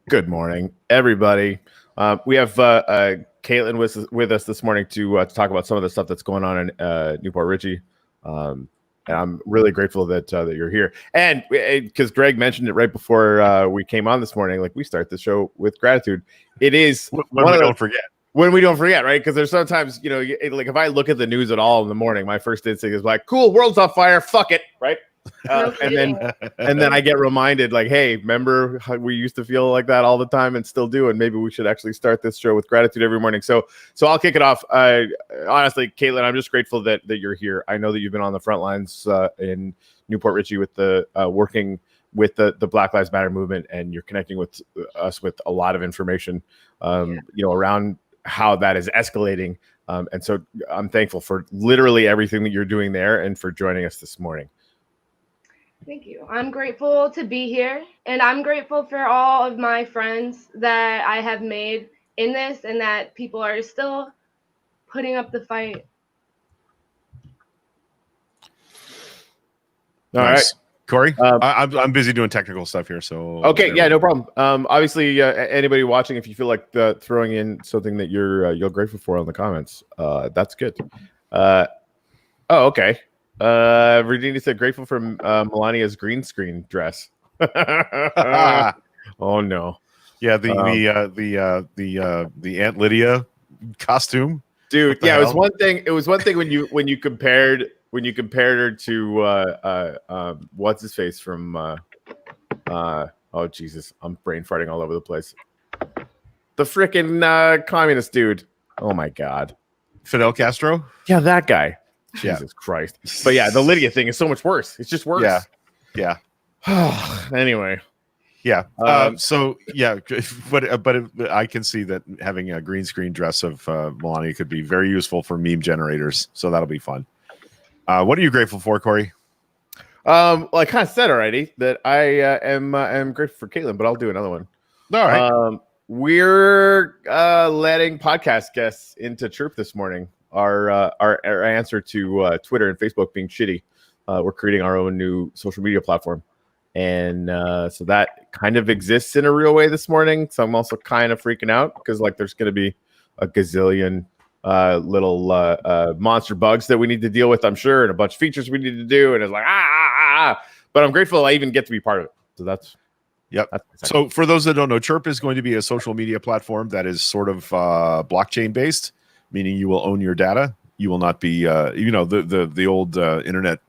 Good morning, everybody. We have Caitlin with us this morning to talk about some of the stuff that's going on in Newport Richey. And I'm really grateful that you're here. And because Greg mentioned it right before we came on this morning, like we start the show with gratitude. It is when we don't forget. When we don't forget, right? Because there's sometimes, like if I look at the news at all in the morning, my first instinct is like, cool, world's on fire, fuck it, right? And then I get reminded, like, hey, remember how we used to feel like that all the time and still do, and maybe we should actually start this show with gratitude every morning. So I'll kick it off. Honestly, Caitlin, I'm just grateful that you're here. I know that you've been on the front lines in Newport Richey with the working with the Black Lives Matter movement, and you're connecting with us with a lot of information, around how that is escalating. And so I'm thankful for literally everything that you're doing there and for joining us this morning. Thank you. I'm grateful to be here, and I'm grateful for all of my friends that I have made in this and that people are still putting up the fight. All right, Corey. I'm busy doing technical stuff here, so okay, yeah, no problem. Obviously, anybody watching, if you feel like throwing in something that you're grateful for in the comments, that's good. Okay. Virginia said grateful for Melania's green screen dress. Oh no. Yeah, the Aunt Lydia costume. Dude, yeah, it was one thing when you compared her to what's his face from oh Jesus, I'm brain farting all over the place. The freaking communist dude. Oh my god. Fidel Castro? Yeah, that guy. Jesus Christ. But yeah, the Lydia thing is so much worse. It's just worse. Yeah. Anyway. Yeah. So yeah, but I can see that having a green screen dress of Melania could be very useful for meme generators. So that'll be fun. What are you grateful for, Corey? Well, I kind of said already that I am grateful for Caitlin, but I'll do another one. All right. We're letting podcast guests into Chirp this morning. Our answer to Twitter and Facebook being shitty. We're creating our own new social media platform. And so that kind of exists in a real way this morning. So I'm also kind of freaking out because like there's going to be a gazillion little monster bugs that we need to deal with, I'm sure, and a bunch of features we need to do. And it's like, but I'm grateful I even get to be part of it. So that's. Yep. So for those that don't know, Chirp is going to be a social media platform that is sort of blockchain based, meaning you will own your data. You will not be, the old internet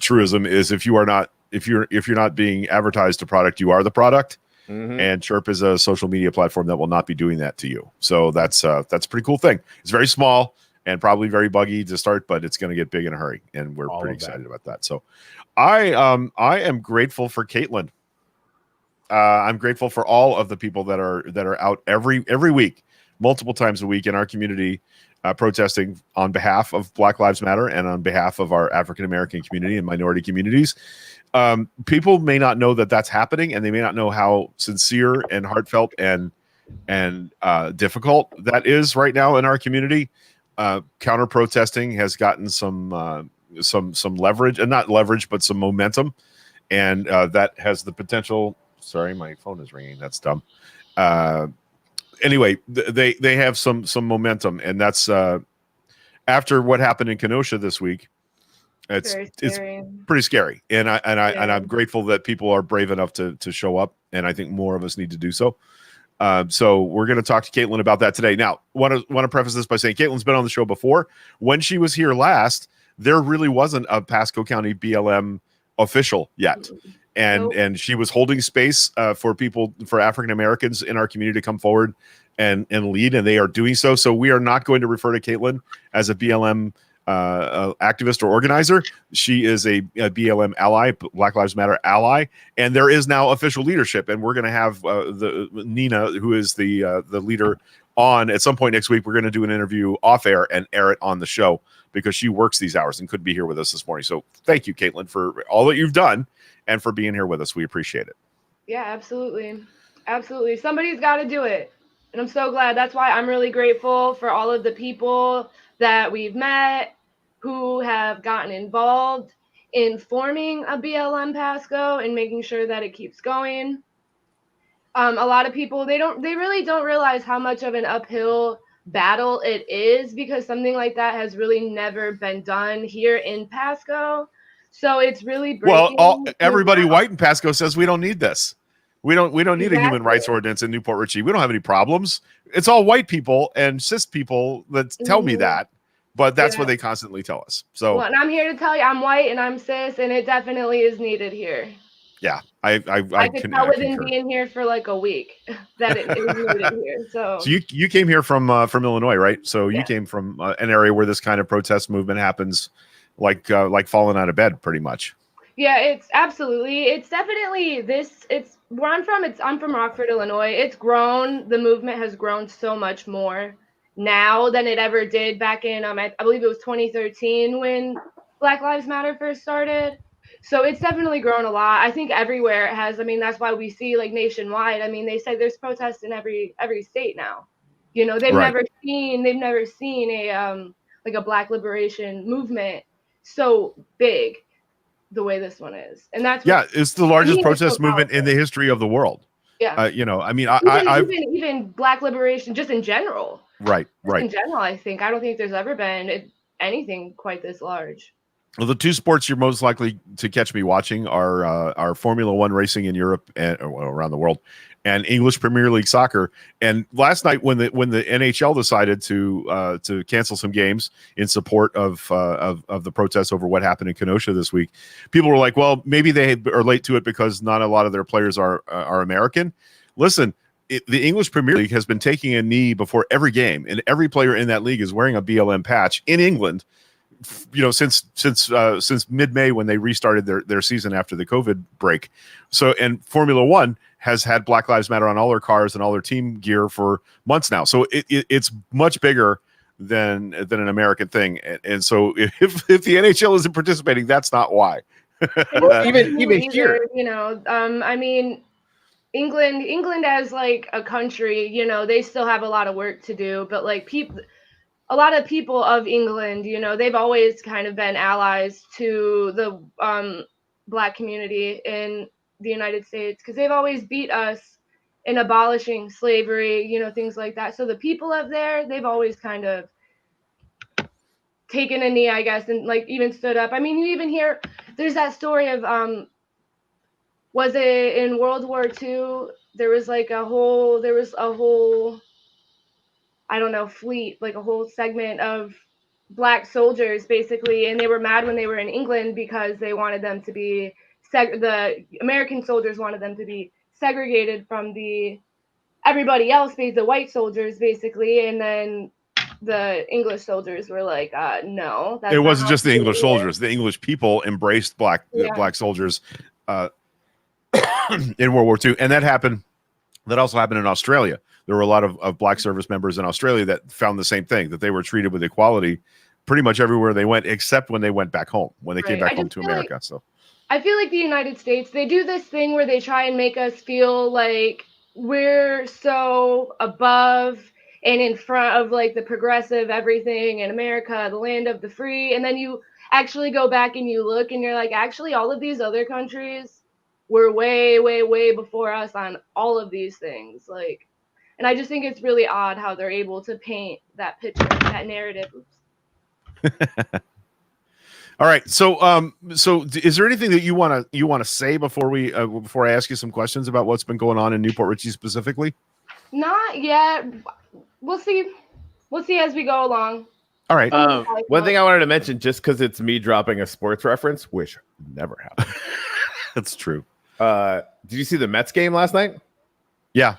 truism is if you're not being advertised a product, you are the product. Mm-hmm. And Chirp is a social media platform that will not be doing that to you. So that's a pretty cool thing. It's very small and probably very buggy to start, but it's going to get big in a hurry, and we're pretty excited about that. So I am grateful for Caitlin. I'm grateful for all of the people that are out every week, multiple times a week in our community, protesting on behalf of Black Lives Matter and on behalf of our African American community and minority communities. People may not know that that's happening, and they may not know how sincere and heartfelt and difficult that is right now in our community. Counter protesting has gotten some leverage, and not leverage, but some momentum, and that has the potential. Sorry, my phone is ringing. That's dumb. Anyway, they have some momentum, and that's after what happened in Kenosha this week. It's pretty scary, and I'm grateful that people are brave enough to show up, and I think more of us need to do so. So we're going to talk to Caitlin about that today. Now, want to preface this by saying Caitlin's been on the show before. When she was here last, there really wasn't a Pasco County BLM official yet. And she was holding space for people, for African Americans in our community to come forward and lead, and they are doing so. So we are not going to refer to Caitlin as a BLM activist or organizer. She is a BLM ally, Black Lives Matter ally, and there is now official leadership. And we're going to have the Nina, who is the leader, on at some point next week. We're going to do an interview off air and air it on the show because she works these hours and could be here with us this morning. So thank you, Caitlin, for all that you've done and for being here with us. We appreciate it. Yeah, absolutely. Absolutely. Somebody's got to do it. And I'm so glad. That's why I'm really grateful for all of the people that we've met who have gotten involved in forming a BLM Pasco and making sure that it keeps going. A lot of people, they really don't realize how much of an uphill battle it is, because something like that has really never been done here in Pasco. So it's really breaking. Well, everybody white in Pasco says we don't need this. We don't need a human rights ordinance in Newport Richey. We don't have any problems. It's all white people and cis people that tell me that, but that's what they constantly tell us. So, well, and I'm here to tell you, I'm white and I'm cis, and it definitely is needed here. Yeah, I could tell within being here for like a week that it is needed here. So you came here from Illinois, right? So you came from an area where this kind of protest movement happens, like falling out of bed, pretty much. Yeah, it's absolutely. It's definitely this. It's where I'm from. I'm from Rockford, Illinois. It's grown. The movement has grown so much more now than it ever did back in I believe it was 2013 when Black Lives Matter first started. So it's definitely grown a lot. I think everywhere it has. I mean, that's why we see like nationwide. I mean, they say there's protests in every state now. You know, they've never seen a like a Black liberation movement so big the way this one is. And that's it's the largest protest movement in the history of the world. Yeah. You know, I mean, even Black liberation just in general. Right. In general, I don't think there's ever been anything quite this large. Well, the two sports you're most likely to catch me watching are Formula One racing in Europe and around the world, and English Premier League soccer. And last night, when the NHL decided to cancel some games in support of the protests over what happened in Kenosha this week, people were like, "Well, maybe they are late to it because not a lot of their players are American." Listen. The English Premier League has been taking a knee before every game, and every player in that league is wearing a BLM patch in England. You know, since mid-May when they restarted their season after the COVID break. So, and Formula One has had Black Lives Matter on all their cars and all their team gear for months now. So it's much bigger than an American thing. And so if the NHL isn't participating, that's not why. Well, even here, you know, I mean, England as like a country, you know, they still have a lot of work to do, but like a lot of people of England, you know, they've always kind of been allies to the Black community in the United States because they've always beat us in abolishing slavery, you know, things like that. So the people up there, they've always kind of taken a knee, I guess, and like even stood up. I mean, you even hear there's that story of was it in World War II? There was a whole I don't know, fleet, like a whole segment of Black soldiers basically, and they were mad when they were in England because they wanted them to be the American soldiers wanted them to be segregated from everybody else, the white soldiers basically, and then the English soldiers were like, no. It wasn't just the English soldiers. The English people embraced Black soldiers in World War II, and that also happened in Australia. There were a lot of Black service members in Australia that found the same thing, that they were treated with equality pretty much everywhere they went, except when they went back home, when they came back home to America. So I feel like the United States, they do this thing where they try and make us feel like we're so above and in front of like the progressive everything in America, the land of the free. And then you actually go back and you look and you're like, actually, all of these other countries were way, way, way before us on all of these things. Like, and I just think it's really odd how they're able to paint that picture, that narrative. All right. So is there anything that you want to say before I ask you some questions about what's been going on in Newport Richey specifically? Not yet. We'll see. We'll see as we go along. All right. One thing I wanted to mention, just because it's me dropping a sports reference, which never happened. That's true. Did you see the Mets game last night? Yeah.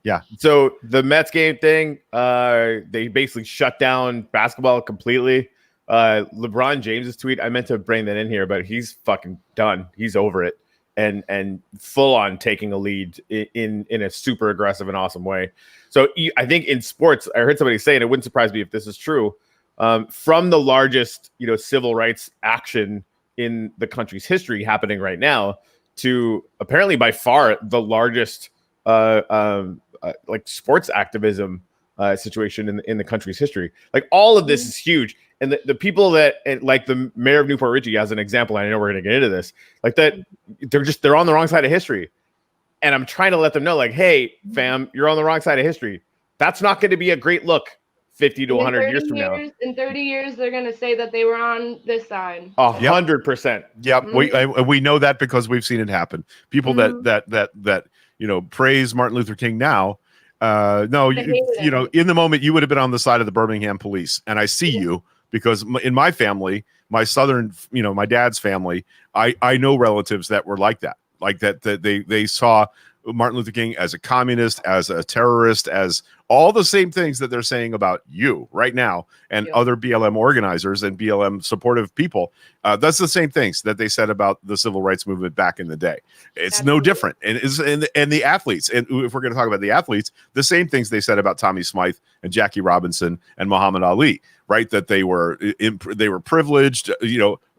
Yeah. So the Mets game thing, they basically shut down basketball completely. LeBron James's tweet, I meant to bring that in here, but he's fucking done. He's over it and full on taking a lead in a super aggressive and awesome way. So I think in sports, I heard somebody say, and it wouldn't surprise me if this is true, from the largest, civil rights action in the country's history happening right now to apparently by far the largest like sports activism situation in the country's history. Like all of this is huge. And the people that, like the mayor of Newport Richey as an example, I know we're going to get into this, like that they're on the wrong side of history. And I'm trying to let them know, like, hey, fam, you're on the wrong side of history. That's not going to be a great look 50 to 100 years from now. In 30 years, they're going to say that they were on this side. 100%. Yep. We know that because we've seen it happen. People that praise Martin Luther King now. No, in the moment you would have been on the side of the Birmingham police, and I see you because in my family, my southern, my dad's family, I know relatives that were like that they saw Martin Luther King as a communist, as a terrorist, as all the same things that they're saying about you right now and other BLM organizers and BLM supportive people. That's the same things that they said about the civil rights movement back in the day. It's no different. And the athletes, and if we're going to talk about the athletes, the same things they said about Tommy Smythe and Jackie Robinson and Muhammad Ali, right? That they were privileged,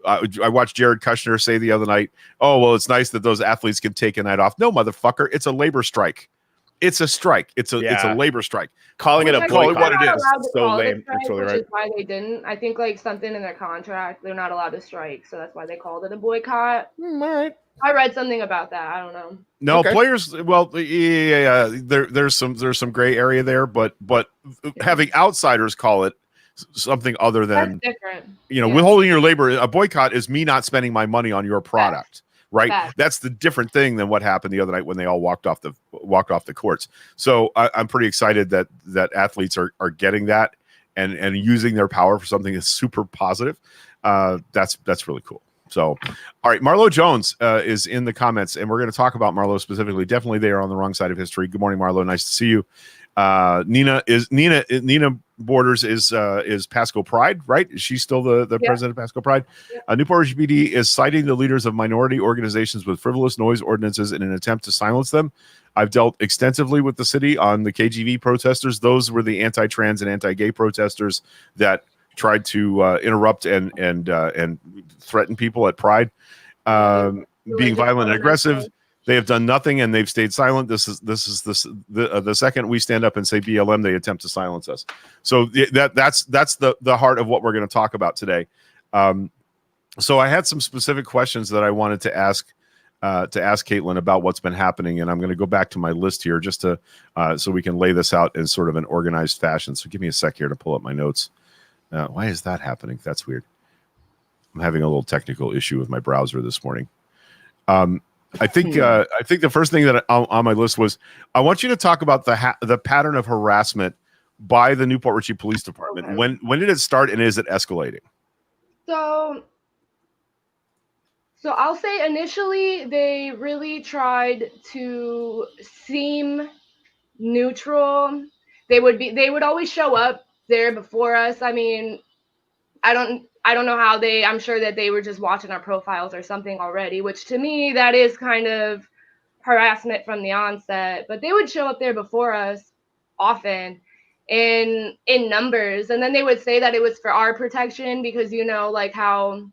I watched Jared Kushner say the other night, oh, well, it's nice that those athletes can take a night off. No, motherfucker, it's a labor strike. It's a strike. It's a labor strike. Calling it a boycott, what it is. So lame. Strike, totally which right. is why they didn't. I think like something in their contract, they're not allowed to strike, so that's why they called it a boycott. All right. I read something about that. I don't know. No, okay. Players. Well, there's some gray area there, but having outsiders call it something other than that's different. Withholding your labor. A boycott is me not spending my money on your product. Right. That's the different thing than what happened the other night when they all walked off the courts. So I'm pretty excited that athletes are getting that and using their power for something that's super positive. That's really cool. So, all right, Marlo Jones is in the comments, and we're going to talk about Marlo specifically. Definitely, they are on the wrong side of history. Good morning, Marlo. Nice to see you. Nina Borders is Pasco Pride, right? Is she still the president of Pasco Pride? Newport Richey PD is citing the leaders of minority organizations with frivolous noise ordinances in an attempt to silence them. I've dealt extensively with the city on the KGV protesters. Those were the anti-trans and anti-gay protesters that tried to interrupt and threaten people at Pride, being violent and aggressive. They have done nothing and they've stayed silent. This is the second we stand up and say BLM, they attempt to silence us. So that's the heart of what we're going to talk about today. So I had some specific questions that I wanted to ask Caitlin about what's been happening, and I'm going to go back to my list here just to so we can lay this out in sort of an organized fashion. So give me a sec here to pull up my notes. Why is that happening? That's weird. I'm having a little technical issue with my browser this morning. I think the first thing that on my list was I want you to talk about the pattern of harassment by the Newport Richey Police Department. Okay. When did it start, and is it escalating? So I'll say initially they really tried to seem neutral. They would always show up there before us. I mean, I don't know how I'm sure that they were just watching our profiles or something already, which to me, that is kind of harassment from the onset. But they would show up there before us often in numbers. And then they would say that it was for our protection because, like how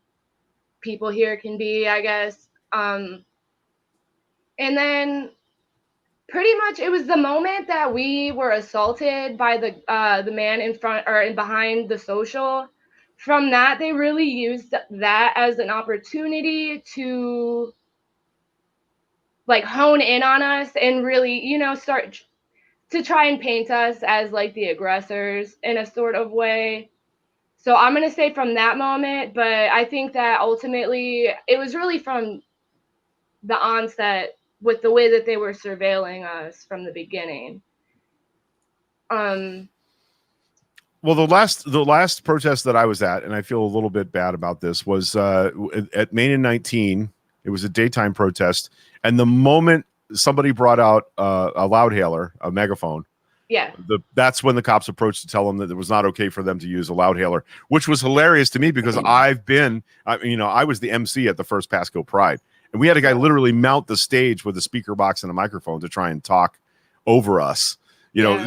people here can be, I guess. And then pretty much it was the moment that we were assaulted by the man in front or behind the social. From that, they really used that as an opportunity to like hone in on us and really, start to try and paint us as like the aggressors in a sort of way. So I'm going to say from that moment, but I think that ultimately it was really from the onset with the way that they were surveilling us from the beginning. Well, the last protest that I was at, and I feel a little bit bad about this, was at Main and 19. It was a daytime protest, and the moment somebody brought out a loudhailer, a megaphone. Yeah. That's when the cops approached to tell them that it was not okay for them to use a loudhailer, which was hilarious to me because I was the MC at the first Pasco Pride, and we had a guy literally mount the stage with a speaker box and a microphone to try and talk over us.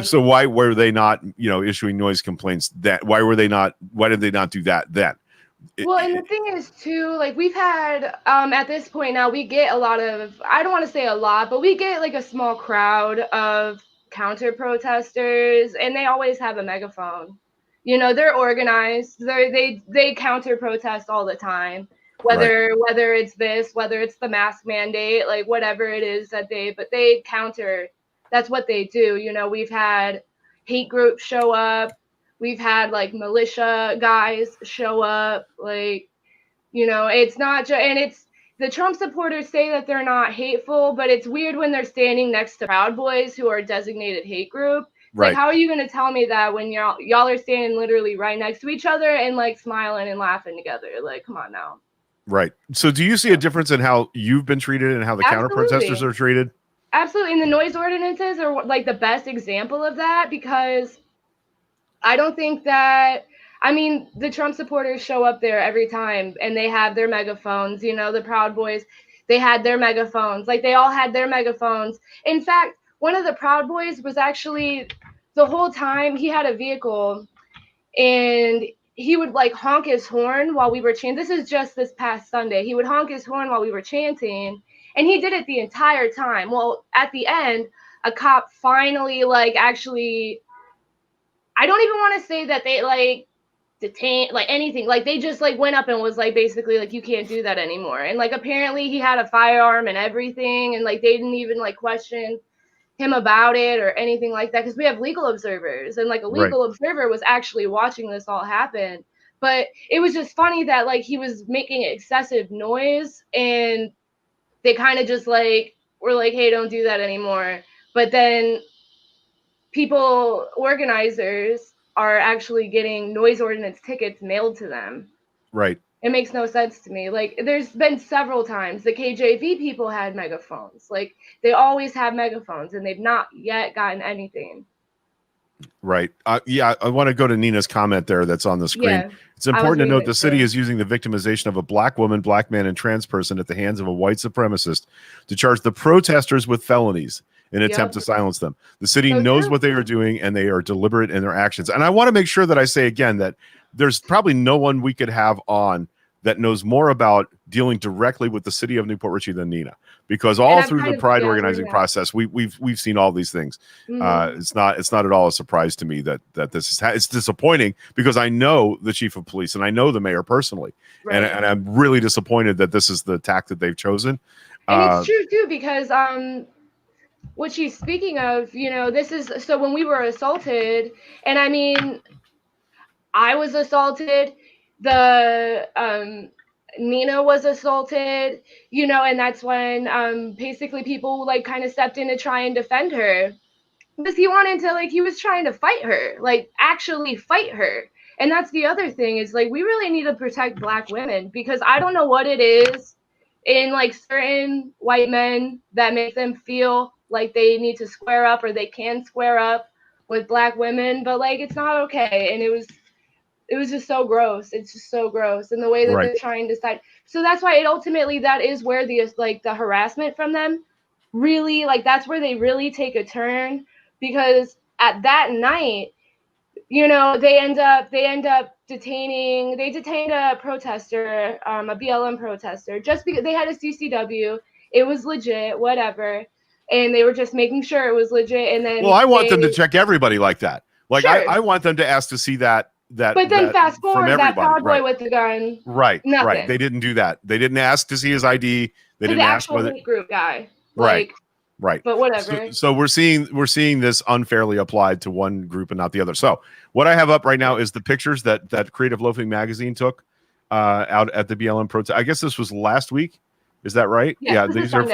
So why were they not, issuing noise complaints? Why did they not do that then? Well, and the thing is too, like we've had at this point now, we get a lot of, I don't want to say a lot, but we get like a small crowd of counter protesters, and they always have a megaphone. They're organized. They counter protest all the time. Whether it's this, whether it's the mask mandate, like whatever it is but they counter. That's what they do. We've had hate groups show up. We've had like militia guys show up. Like, it's not just, and it's, the Trump supporters say that they're not hateful, but it's weird when they're standing next to Proud Boys, who are a designated hate group. Right. Like, how are you going to tell me that when y'all are standing literally right next to each other and like smiling and laughing together? Like, come on now. Right. So do you see a difference in how you've been treated and how the counter protesters are treated? Absolutely. And the noise ordinances are like the best example of that, because I don't think that, the Trump supporters show up there every time and they have their megaphones, the Proud Boys, they had their megaphones, like they all had their megaphones. In fact, one of the Proud Boys was actually, the whole time he had a vehicle and he would like honk his horn while we were chanting. This is just this past Sunday. He would honk his horn while we were chanting, and he did it the entire time. Well, at the end, a cop finally actually, I don't even want to say that they detained anything. They just went up and was basically you can't do that anymore. And apparently he had a firearm and everything, and they didn't even question him about it or anything like that, because we have legal observers, and a legal observer was actually watching this all happen. But it was just funny that he was making excessive noise, and they kind of just were like, hey, don't do that anymore. But then people, organizers, are actually getting noise ordinance tickets mailed to them. Right. It makes no sense to me. There's been several times the KJV people had megaphones. They always have megaphones, and they've not yet gotten anything. Right. I want to go to Nina's comment there that's on the screen. Yeah, it's important to note the city is using the victimization of a black woman, black man, and trans person at the hands of a white supremacist to charge the protesters with felonies in an attempt to silence them. The city knows what they are doing, and they are deliberate in their actions. And I want to make sure that I say again that there's probably no one we could have on that knows more about dealing directly with the city of Newport Richey than Nina, because all through the Pride organizing process, we've seen all these things. Mm-hmm. It's not at all a surprise to me that this is. It's disappointing because I know the chief of police and I know the mayor personally, and I'm really disappointed that this is the tack that they've chosen. And it's true too, because what she's speaking of, this is so when we were assaulted, and I was assaulted. Nina was assaulted, and that's when basically people kind of stepped in to try and defend her, because he wanted to he was trying to fight her, actually fight her. And that's the other thing is we really need to protect Black women, because I don't know what it is in certain white men that make them feel like they need to square up or they can square up with Black women, but it's not okay. And it was just so gross. It's just so gross. And the way that they're trying to decide. So that's why ultimately that is where the harassment from them really, that's where they really take a turn, because at that night, they end up detained a protester, a BLM protester, just because they had a CCW. It was legit, whatever. And they were just making sure it was legit. And then I want them to check everybody like that. Sure. I want them to ask to see that. But then fast forward, that Proud Boy with the gun. Right. They didn't do that. They didn't ask to see his ID. They didn't ask whether group guy. Right. But whatever. So we're seeing this unfairly applied to one group and not the other. So what I have up right now is the pictures that Creative Loafing magazine took out at the BLM protest. I guess this was last week. Is that right? Yeah, these are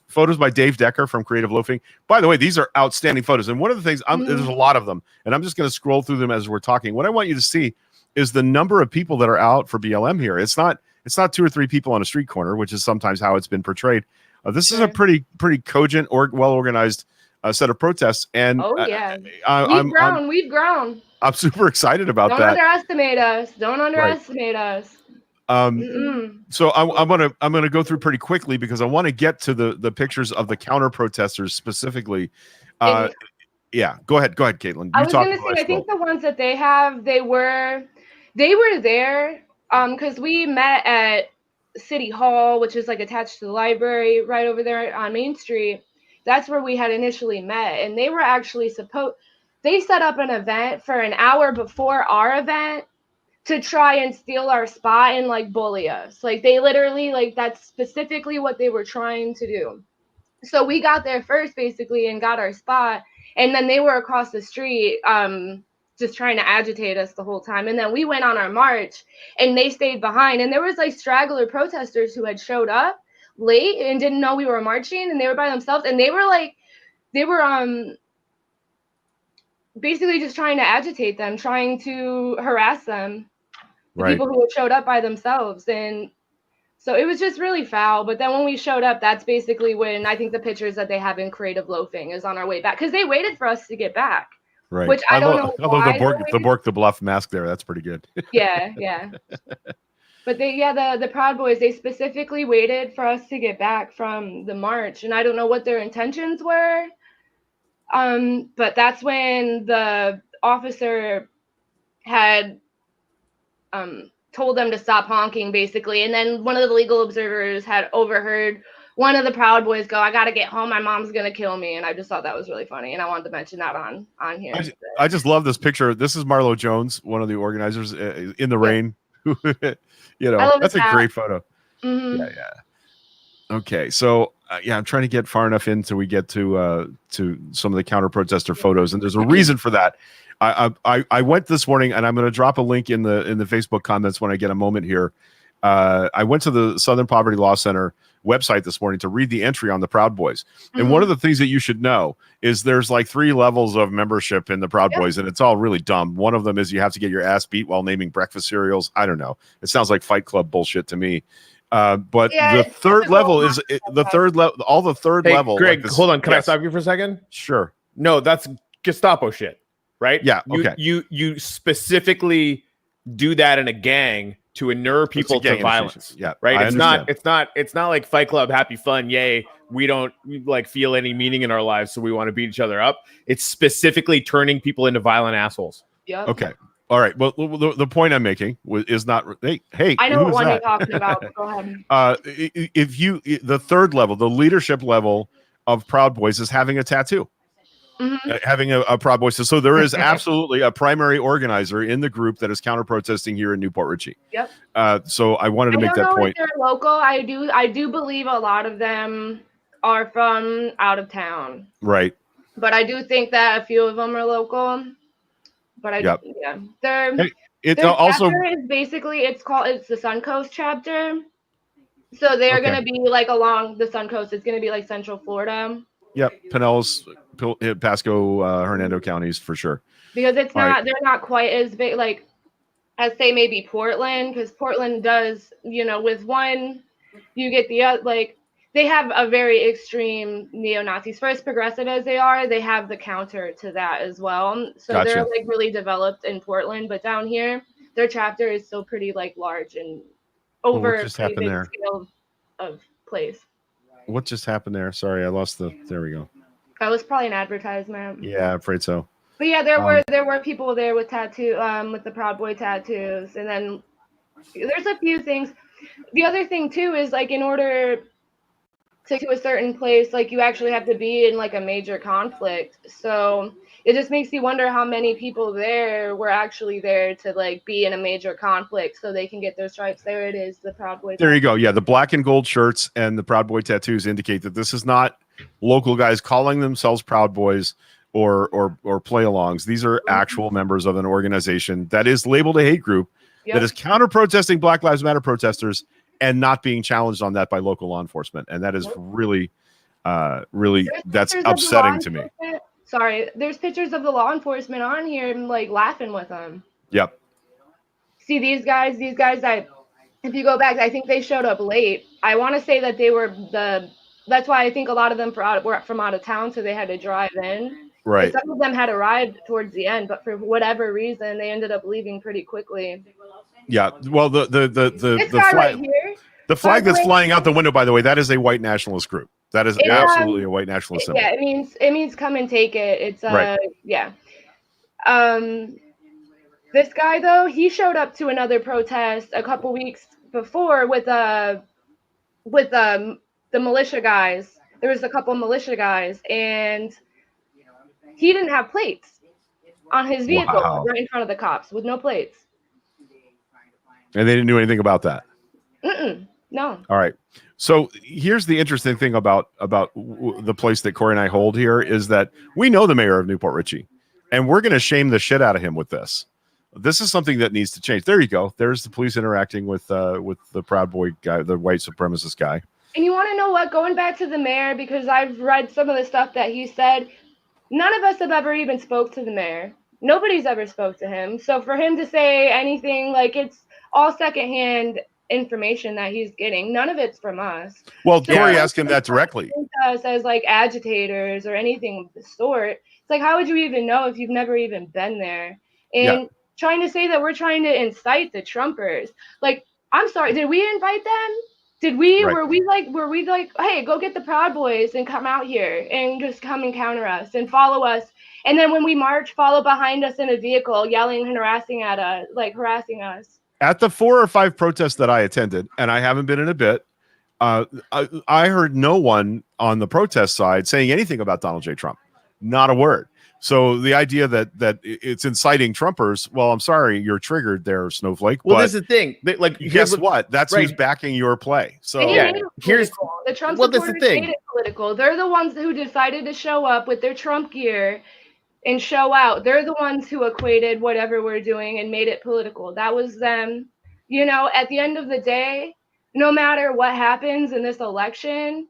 photos by Dave Decker from Creative Loafing. By the way, these are outstanding photos. And one of the things, there's a lot of them, and I'm just going to scroll through them as we're talking. What I want you to see is the number of people that are out for BLM here. It's not 2 or 3 people on a street corner, which is sometimes how it's been portrayed. This is a pretty cogent or well organized set of protests, and We've grown. I'm super excited about Don't that. underestimate us. Don't underestimate us. So I'm gonna go through pretty quickly because I want to get to the pictures of the counter protesters specifically. Yeah, go ahead, Caitlin. I was gonna say, I think the ones that they have, they were there because we met at City Hall, which is like attached to the library right over there on Main Street. That's where we had initially met, and they were actually they set up an event for an hour before our event to try and steal our spot and like bully us. Like they literally, like that's specifically what they were trying to do. So we got there first basically and got our spot, and then they were across the street just trying to agitate us the whole time. And then we went on our march and they stayed behind, and there was like straggler protesters who had showed up late and didn't know we were marching, and they were by themselves, and they were basically just trying to agitate them, trying to harass them, the people who had showed up by themselves. And so it was just really foul. But then when we showed up, that's basically when I think the pictures that they have in Creative Loafing is on our way back, because they waited for us to get back. Right. Which I don't know. I love the Bork the Bluff mask there. That's pretty good. Yeah. But the Proud Boys, they specifically waited for us to get back from the march, and I don't know what their intentions were. But that's when the officer had told them to stop honking, basically. And then one of the legal observers had overheard one of the Proud Boys go, "I gotta get home, my mom's gonna kill me." And I just thought that was really funny, and I wanted to mention that on here. I just love this picture. This is Marlo Jones, one of the organizers, in the rain. That's a great photo. Mm-hmm. Yeah. Okay, so I'm trying to get far enough in so we get to some of the counter protester photos, and there's a reason for that. I went this morning, and I'm going to drop a link in the Facebook comments when I get a moment here. I went to the Southern Poverty Law Center website this morning to read the entry on the Proud Boys. And one of the things that you should know is there's like 3 levels of membership in the Proud Boys, and it's all really dumb. One of them is you have to get your ass beat while naming breakfast cereals. I don't know. It sounds like Fight Club bullshit to me. But the third level is the third level. All the third level. Greg, hold on. Can I stop you for a second? Sure. No, that's Gestapo shit, right? Yeah. Okay. You specifically do that in a gang to inure people to violence. Yeah. Right. It's not like Fight Club, happy fun. Yay. We don't like feel any meaning in our lives, so we want to beat each other up. It's specifically turning people into violent assholes. Yeah. Okay. All right. Well, the point I'm making is not. Hey, I know what one you're talking about. Go ahead. The third level, the leadership level of Proud Boys is having a tattoo, having a Proud Boys. So there is absolutely a primary organizer in the group that is counter protesting here in Newport Richie. Yep. So I wanted to make that point. If they're local. I do believe a lot of them are from out of town. Right. But I do think that a few of them are local. But their also is basically it's the Suncoast chapter. So they're gonna be like along the Suncoast. It's gonna be like Central Florida. Yep, Pinellas, Pasco, Hernando counties for sure. Because they're not quite as big like as say maybe Portland, because Portland does, with one you get the other, like they have a very extreme neo-Nazis. For as progressive as they are, they have the counter to that as well. So they're like really developed in Portland, but down here, their chapter is still pretty like large and over what just happened there? Scale of place. What just happened there? Sorry, I lost there we go. That was probably an advertisement. Yeah, I'm afraid so. But yeah, there were people there with with the Proud Boy tattoos, and then there's a few things. The other thing too is like in order to a certain place, like you actually have to be in like a major conflict. So it just makes you wonder how many people there were actually there to like be in a major conflict so they can get their stripes. There it is, the Proud Boy. There you go. Yeah, the black and gold shirts and the Proud Boy tattoos indicate that this is not local guys calling themselves Proud Boys or play-alongs. These are actual members of an organization that is labeled a hate group that is counter-protesting Black Lives Matter protesters and not being challenged on that by local law enforcement. And that is really, that's upsetting to me. Sorry, there's pictures of the law enforcement on here and like laughing with them. Yep. See these guys, if you go back, I think they showed up late. I want to say that they were the that's why I think a lot of them were from out of town, so they had to drive in. Right. Some of them had a ride towards the end, but for whatever reason, they ended up leaving pretty quickly. Yeah. Well, the This guy right flag, here, the flag by the that's way- flying out the window, by the way, that is a white nationalist group. That is absolutely a white nationalist symbol. yeah, it means come and take it. It's Right. yeah. This guy though, he showed up to another protest a couple weeks before with the militia guys. There was a couple militia guys, and he didn't have plates on his vehicle Wow. right in front of the cops with no plates. And they didn't do anything about that. No. All right. So here's the interesting thing about the place that Corey and I hold here is that we know the mayor of Newport Richey, and we're going to shame the shit out of him with this. This is something that needs to change. There you go. There's the police interacting with the Proud Boy guy, the white supremacist guy. And you want to know what? Going back to the mayor, because I've read some of the stuff that he said, none of us have ever even spoke to the mayor. Nobody's ever spoke to him. So for him to say anything, like, it's all secondhand information that he's getting. None of it's from us. Well, So Corey asked him that directly. us as like agitators or anything of the sort. It's like, how would you even know if you've never even been there? And trying to say that we're trying to incite the Trumpers. Like, I'm sorry, did we invite them? Did we? Right. Were we like, hey, go get the Proud Boys and come out here and just come and counter us and follow us? And then when we march, follow behind us in a vehicle, yelling and harassing us. At the 4 or 5 protests that I attended, and I haven't been in a bit, I heard no one on the protest side saying anything about Donald J. Trump. Not a word. So the idea that it's inciting Trumpers, well, I'm sorry, you're triggered there, Snowflake. Well, but this is the thing. Like, guess what? That's who's right. backing your play. So And he Yeah, made it here's- political. The Trump well, that's the supporters thing. made it political. They're the ones who decided to show up with their Trump gear and show out. They're the ones who equated whatever we're doing and made it political. That was them. You know, at the end of the day, no matter what happens in this election,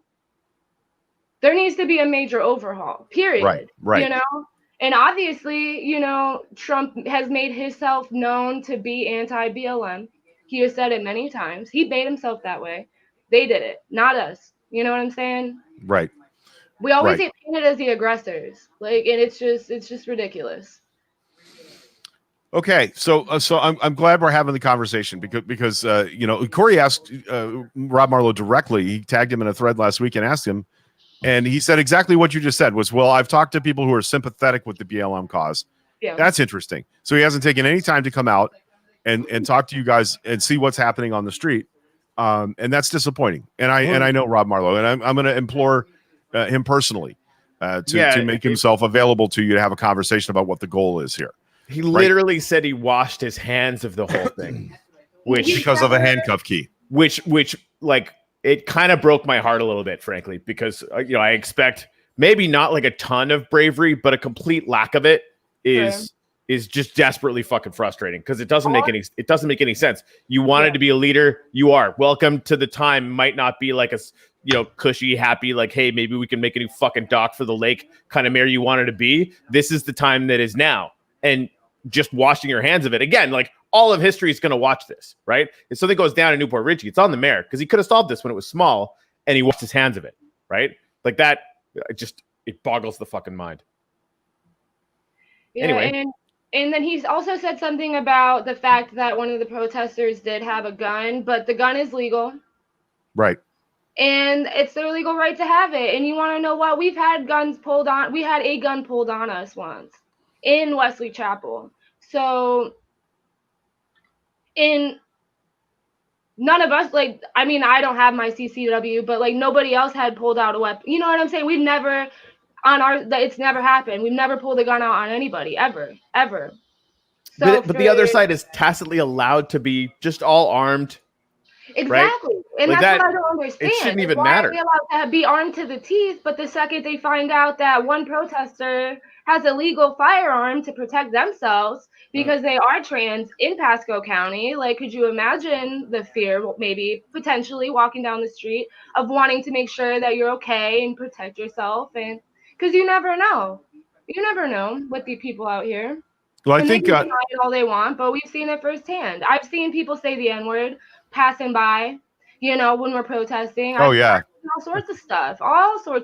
there needs to be a major overhaul, period. Right. You know? And obviously, you know, Trump has made himself known to be anti-BLM. He has said it many times. He made himself that way. They did it, not us. You know what I'm saying? Right. We always Right. get painted as the aggressors. Like, and it's just ridiculous. Okay, so I'm glad we're having the conversation because you know, Corey asked Rob Marlowe directly. He tagged him in a thread last week and asked him, and he said exactly what you just said was, well, I've talked to people who are sympathetic with the BLM cause. Yeah. That's interesting. So he hasn't taken any time to come out and talk to you guys and see what's happening on the street, and that's disappointing. And I know Rob Marlowe, and I'm going to implore him personally to make himself available to you to have a conversation about what the goal is here. He literally said he washed his hands of the whole thing, because of a handcuff key. which like it kind of broke my heart a little bit, frankly, because you know, I expect maybe not like a ton of bravery, but a complete lack of it is just desperately fucking frustrating because it doesn't make any sense. You wanted to be a leader, you are welcome to the time. Might not be like a cushy, happy, like, hey, maybe we can make a new fucking dock for the lake kind of mayor you wanted to be. This is the time that is now, and just washing your hands of it again, like all of history is going to watch this, right? If something goes down in Newport Richey, it's on the mayor because he could have solved this when it was small and he washed his hands of it, right? Like that, it boggles the fucking mind. Yeah, Anyway. And then he's also said something about the fact that one of the protesters did have a gun, but the gun is legal. Right. And it's their legal right to have it. And you want to know what? We had a gun pulled on us once in Wesley Chapel. So, none of us, like, I mean, I don't have my CCW, but like nobody else had pulled out a weapon. You know what I'm saying? We've never, it's never happened. We've never pulled a gun out on anybody, ever. So But the other side is tacitly allowed to be just all armed. Exactly. Right? And Like that's that, what I don't understand. it shouldn't even Why matter. are they allowed to be armed to the teeth, but the second they find out that one protester has a legal firearm to protect themselves because they are trans in Pasco County, like, could you imagine the fear, maybe potentially walking down the street of wanting to make sure that you're okay and protect yourself? And because you never know with the people out here. Well, I And think they can deny it all they want, but we've seen it firsthand. I've seen people say the N-word passing by, when we're protesting. Oh, I've yeah. talked all sorts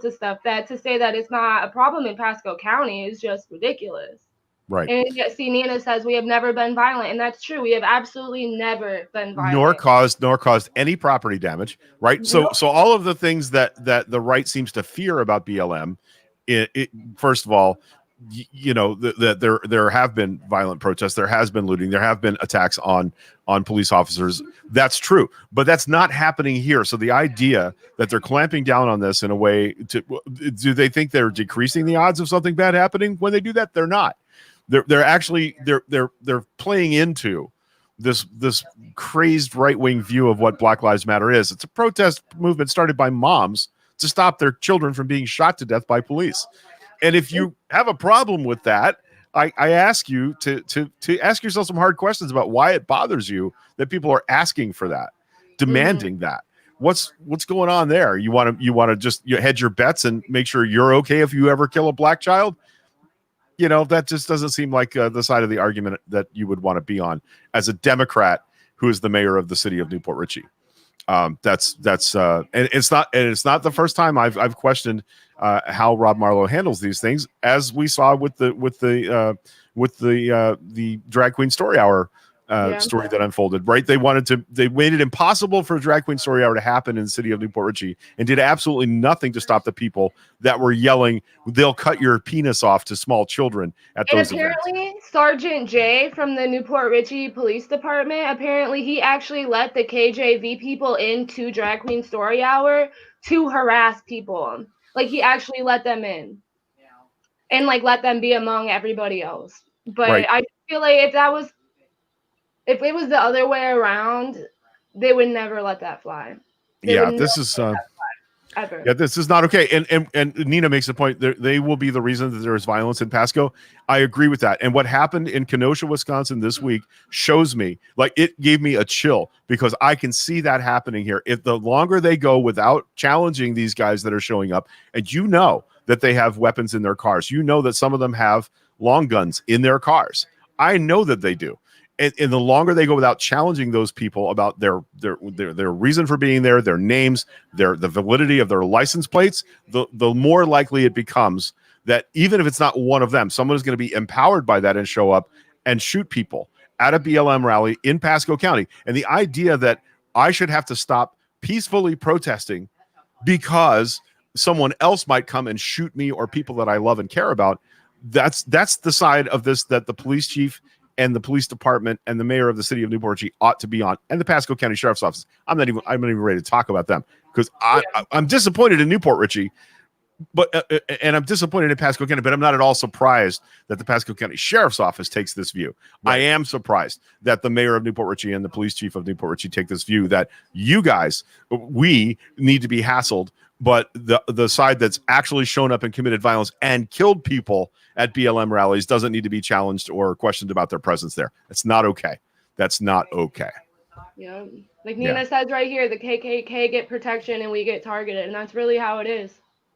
of stuff that to say that it's not a problem in Pasco County is just ridiculous. Right. And yet, see, Nina says we have never been violent, and that's true. We have absolutely never been violent, nor caused any property damage. Right. So all of the things that the right seems to fear about BLM, first of all, that there have been violent protests, there has been looting, there have been attacks on police officers. That's true, but that's not happening here. So the idea that they're clamping down on this in a way do they think they're decreasing the odds of something bad happening? When they do that, they're not. They're actually playing into this crazed right-wing view of what Black Lives Matter is. It's a protest movement started by moms to stop their children from being shot to death by police. And if you have a problem with that, I ask you to ask yourself some hard questions about why it bothers you that people are asking for that, demanding that. What's going on there? You want to just hedge your bets and make sure you're okay if you ever kill a black child? That just doesn't seem like the side of the argument that you would want to be on as a Democrat who is the mayor of the city of Newport Richey. And it's not the first time I've questioned how Rob Marlowe handles these things, as we saw with the Drag Queen Story Hour story that unfolded. Right, they made it impossible for Drag Queen Story Hour to happen in the city of Newport Richey, and did absolutely nothing to stop the people that were yelling, "They'll cut your penis off" to small children at those events. Apparently, Sergeant Jay from the Newport Richey Police Department, apparently he actually let the KJV people into Drag Queen Story Hour to harass people. Like, he actually let them in and let them be among everybody else. But right. I feel like if it was the other way around, they would never let that fly. This is not okay. And Nina makes the point that they will be the reason that there is violence in Pasco. I agree with that. And what happened in Kenosha, Wisconsin this week shows me, it gave me a chill, because I can see that happening here. If the longer they go without challenging these guys that are showing up, and that they have weapons in their cars, that some of them have long guns in their cars. I know that they do. And the longer they go without challenging those people about their reason for being there, their names, the validity of their license plates, the more likely it becomes that even if it's not one of them, someone is going to be empowered by that and show up and shoot people at a BLM rally in Pasco County. And the idea that I should have to stop peacefully protesting because someone else might come and shoot me or people that I love and care about, that's the side of this that the police chief and the police department and the mayor of the city of Newport Richey ought to be on, and the Pasco County Sheriff's Office. I'm not even ready to talk about them, because I'm disappointed in Newport Richey, and I'm disappointed in Pasco County, but I'm not at all surprised that the Pasco County Sheriff's Office takes this view. Right. I am surprised that the mayor of Newport Richey and the police chief of Newport Richey take this view that we need to be hassled, but the side that's actually shown up and committed violence and killed people at BLM rallies doesn't need to be challenged or questioned about their presence there. It's not okay. That's not okay. Yeah. Like Nina says right here, the KKK get protection and we get targeted. And that's really how it is.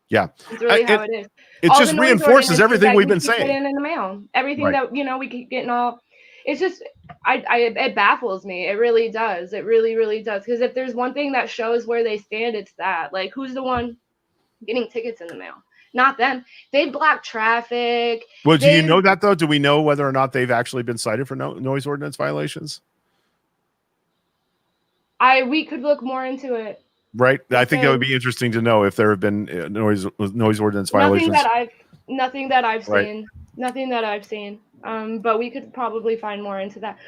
Yeah. It's really how it is. It just reinforces everything we've been saying. In the mail. Everything that, we keep getting all. It's just, it baffles me. It really does. It really, really does. Because if there's one thing that shows where they stand, it's that. Like, who's the one getting tickets in the mail? Not them. They block traffic. Well, do you know that, though? Do we know whether or not they've actually been cited for noise ordinance violations? We could look more into it. Right. I think that would be interesting to know if there have been noise ordinance violations. Nothing that I've seen. Nothing that I've seen. But we could probably find more into that.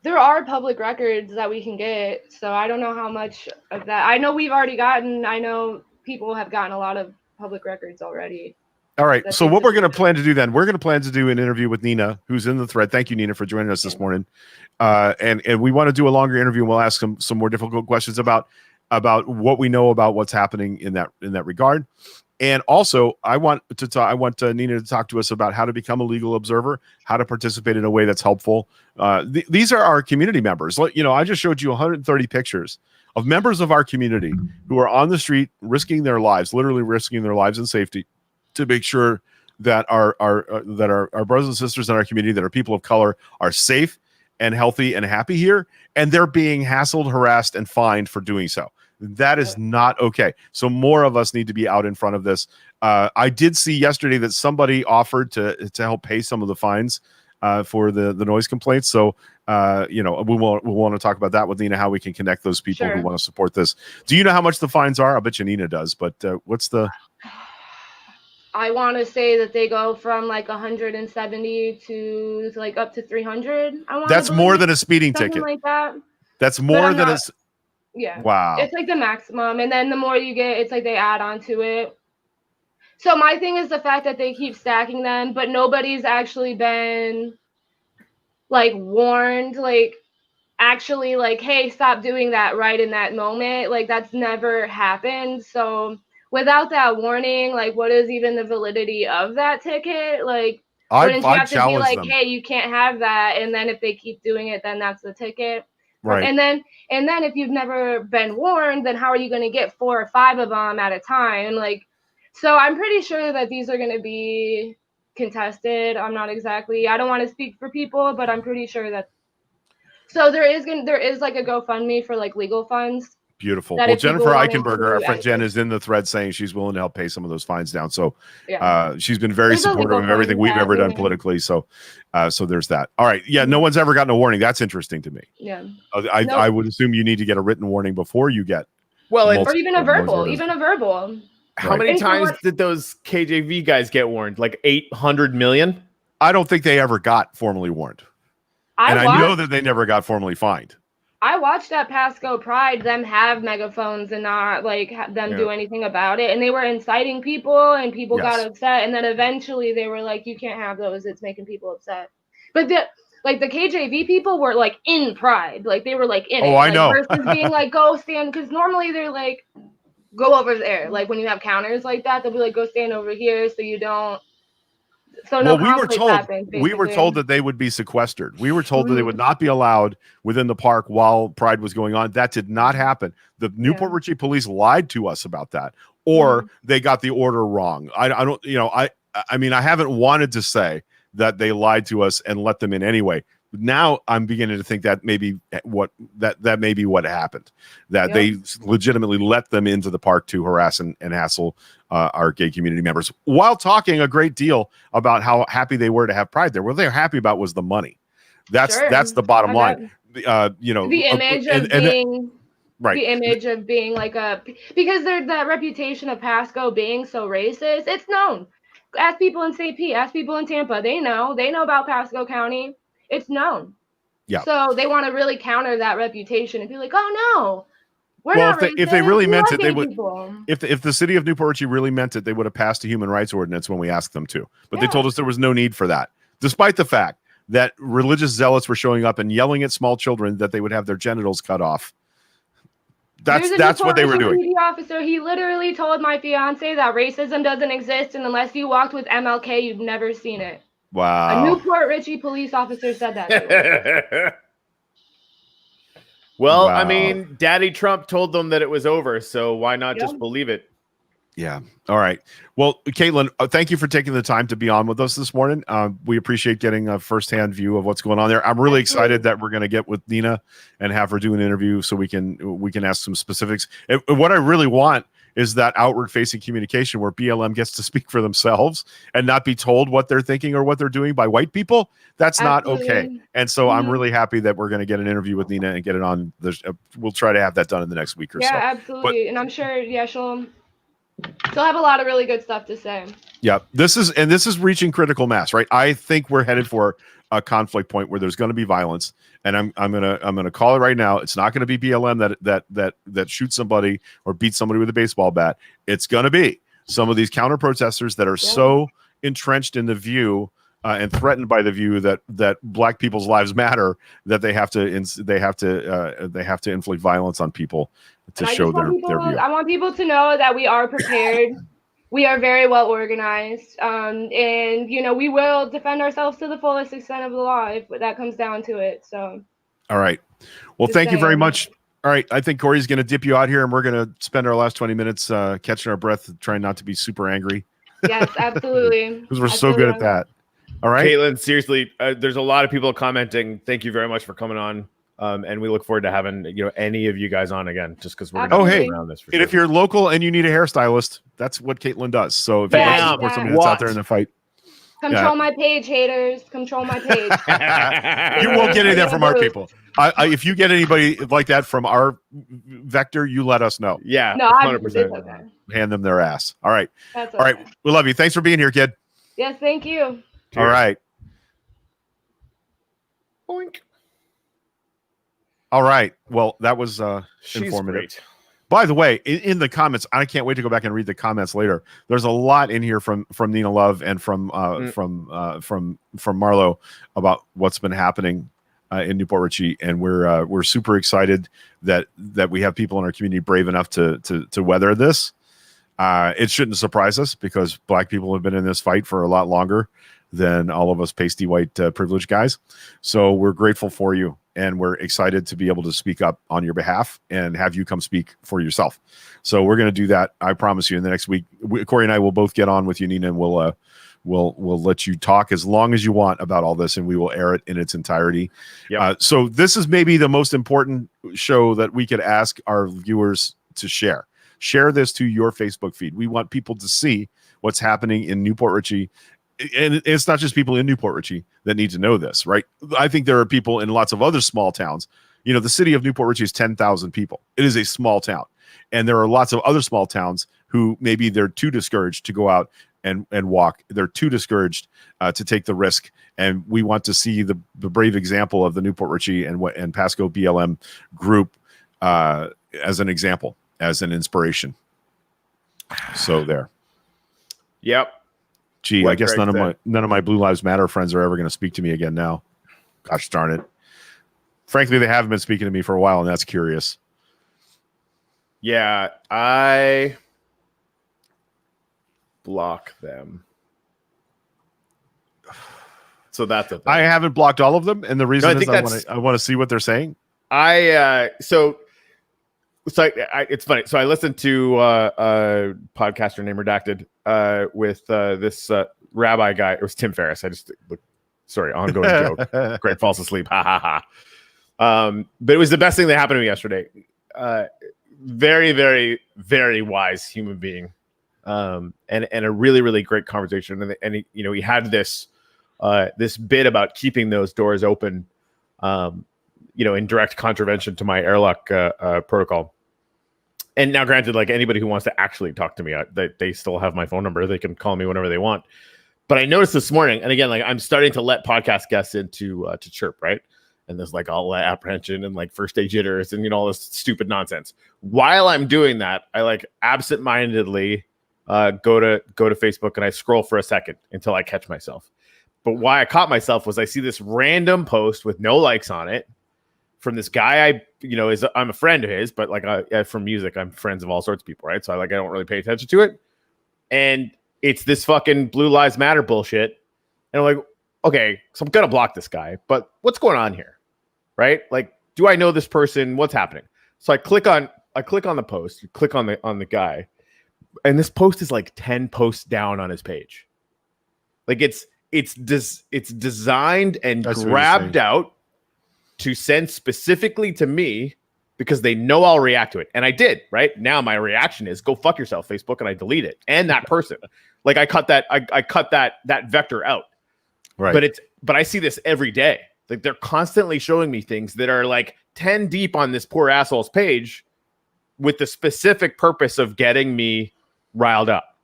There are public records that we can get, so I don't know how much of that. I know people have gotten a lot of public records already. All right. So what we're going to plan to do then, we're going to plan to do an interview with Nina, who's in the thread. Thank you, Nina, for joining us this morning. And we want to do a longer interview, and we'll ask some more difficult questions about what we know about what's happening in that regard. And also, I want Nina to talk to us about how to become a legal observer, how to participate in a way that's helpful. These are our community members. I just showed you 130 pictures of members of our community who are on the street risking their lives, literally risking their lives and safety, to make sure that our brothers and sisters in our community that are people of color are safe and healthy and happy here, and they're being hassled, harassed, and fined for doing so. That is not okay. So more of us need to be out in front of this. I did see yesterday that somebody offered to help pay some of the fines for the noise complaints. So we want to talk about that with Nina, how we can connect those people who want to support this. Do you know how much the fines are? I bet you Nina does, but what's the? I want to say that they go from like 170 to like up to 300. That's more than a speeding something ticket. Like that. That's more than Yeah. Wow. It's like the maximum, and then the more you get, it's like they add on to it. So my thing is the fact that they keep stacking them, but nobody's actually been like warned, like actually like, hey, stop doing that right in that moment. Like that's never happened. So without that warning, like what is even the validity of that ticket? Like wouldn't you have to be like, hey, you can't have that, and then if they keep doing it, then that's the ticket. Right. And then if you've never been warned, then how are you going to get 4 or 5 of them at a time? Like, so I'm pretty sure that these are going to be contested. I don't want to speak for people, but I'm pretty sure that. So there is like a GoFundMe for like legal funds. Beautiful. Well, Jennifer Eichenberger, our friend Jen, is in the thread saying she's willing to help pay some of those fines down. So she's been very supportive of everything we've ever done politically. So there's that. All right. Yeah. No one's ever gotten a warning. That's interesting to me. Yeah. I would assume you need to get a written warning before you get. Or even a verbal. How many times did those KJV guys get warned? Like 800 million? I don't think they ever got formally warned. I know that they never got formally fined. I watched at Pasco Pride them have megaphones and not like them do anything about it. And they were inciting people and people got upset. And then eventually they were like, you can't have those. It's making people upset. But the KJV people were like in Pride. Like they were like in it. I know. Versus being like, go stand. Because normally they're like, go over there. Like when you have counters like that, they'll be like, go stand over here so you don't. So no, we were told that they would be sequestered. We were told that they would not be allowed within the park while Pride was going on. That did not happen. The Newport Richey police lied to us about that, or they got the order wrong. I don't, I mean, I haven't wanted to say that they lied to us and let them in anyway. Now I'm beginning to think that maybe that may be what happened, that they legitimately let them into the park to harass and hassle our gay community members while talking a great deal about how happy they were to have Pride there. What they're happy about was the money. That's the bottom line. The image of being the image of being like because there's that reputation of Pasco being so racist. It's known. Ask people in St. Pete, ask people in Tampa. They know about Pasco County. It's known. Yeah. So they want to really counter that reputation and be like, oh no, we're not racist. If they really meant it, they would. If the city of Newport Richey really meant it, they would have passed a human rights ordinance when we asked them to. But they told us there was no need for that, despite the fact that religious zealots were showing up and yelling at small children that they would have their genitals cut off. That's what they were doing. Officer, he literally told my fiance that racism doesn't exist, and unless you walked with MLK, you've never seen it. Wow. A Newport Richey police officer said that. Well, I mean, Daddy Trump told them that it was over, so why not just believe it? Yeah. All right. Well, Caitlin, thank you for taking the time to be on with us this morning. We appreciate getting a firsthand view of what's going on there. I'm really excited that we're going to get with Nina and have her do an interview so we can ask some specifics. And what I really want is that outward-facing communication where BLM gets to speak for themselves and not be told what they're thinking or what they're doing by white people. That's not okay. And so I'm really happy that we're going to get an interview with Nina and get it on. We'll try to have that done in the next week or so. Yeah, absolutely. And I'm sure, she'll have a lot of really good stuff to say. Yeah, this is reaching critical mass, right? I think we're headed for a conflict point where there's going to be violence, and I'm gonna call it right now. It's not going to be BLM that shoots somebody or beats somebody with a baseball bat. It's going to be some of these counter protesters that are so entrenched in the view and threatened by the view that Black people's lives matter that they have to inflict violence on people to show their view. I want people to know that we are prepared. We are very well organized, and we will defend ourselves to the fullest extent of the law if that comes down to it. So, all right. Well, thank you very much. All right, I think Corey's going to dip you out here, and we're going to spend our last 20 minutes catching our breath, trying not to be super angry. Yes, absolutely. Because we're so good at that. All right, Caitlin. Seriously, there's a lot of people commenting. Thank you very much for coming on. And we look forward to having any of you guys on again, just because we're Oh, hey, around this. For And sure. if you're local and you need a hairstylist, that's what Caitlin does. So if you want to support somebody that's out there in the fight, Control my page, haters. Control my page. you won't get any of that from our people. If you get anybody like that from our vector, you let us know. Yeah, No, 100%. okay. Hand them their ass. All right. That's All right. We love you. Thanks for being here, kid. Yes, thank you. Cheers. All right. Boink. All right. Well, that was She's informative. great. By the way, in the comments, I can't wait to go back and read the comments later. There's a lot in here from Nina Love and from Marlo about what's been happening in Newport Richey, and we're super excited that we have people in our community brave enough to weather this. It shouldn't surprise us because Black people have been in this fight for a lot longer than all of us pasty white privileged guys. So we're grateful for you. And we're excited to be able to speak up on your behalf and have you come speak for yourself. So we're going to do that. I promise you in the next week, Corey and I will both get on with you, Nina, and we'll let you talk as long as you want about all this, and we will air it in its entirety. Yep. So this is maybe the most important show that we could ask our viewers to share. Share this to your Facebook feed. We want people to see what's happening in Newport Richey. And it's not just people in Newport Richey that need to know this, right? I think there are people in lots of other small towns. The city of Newport Richey is 10,000 people. It is a small town. And there are lots of other small towns who maybe they're too discouraged to go out and walk. They're too discouraged to take the risk. And we want to see the brave example of the Newport Richey and Pasco BLM group as an example, as an inspiration. So there. Yep. Gee, What I guess Greg none of my Blue Lives Matter friends are ever going to speak to me again now. Gosh darn it. Frankly, they haven't been speaking to me for a while, and that's curious. Yeah, I block them. So that's a thing. I haven't blocked all of them, and the reason is I want to see what they're saying. It's funny. So I listened to a podcaster named Redacted with this rabbi guy. It was Tim Ferriss. Ongoing joke. Greg falls asleep. Ha ha ha. But it was the best thing that happened to me yesterday. Very, very, very wise human being, and a really, really great conversation. And he had this bit about keeping those doors open. In direct contravention to my airlock protocol. And now, granted, like anybody who wants to actually talk to me, they still have my phone number. They can call me whenever they want. But I noticed this morning, and again, like I'm starting to let podcast guests into to Chirp, right? And there's like all that apprehension and like first day jitters and all this stupid nonsense. While I'm doing that, I like absentmindedly go to Facebook and I scroll for a second until I catch myself. But why I caught myself was I see this random post with no likes on it from this guy I'm a friend of his, but like from music, I'm friends of all sorts of people, right? So I don't really pay attention to it. And it's this fucking Blue Lives Matter bullshit. And I'm like, okay, so I'm gonna block this guy, but what's going on here? Right? Like, do I know this person? What's happening? So I click on the post, click on the guy, and this post is like 10 posts down on his page. Like it's designed and grabbed out to send specifically to me because they know I'll react to it. And I did, right? Now my reaction is go fuck yourself, Facebook, and I delete it. And that person. Like I cut that vector out. Right. But I see this every day. Like they're constantly showing me things that are like 10 deep on this poor asshole's page with the specific purpose of getting me riled up.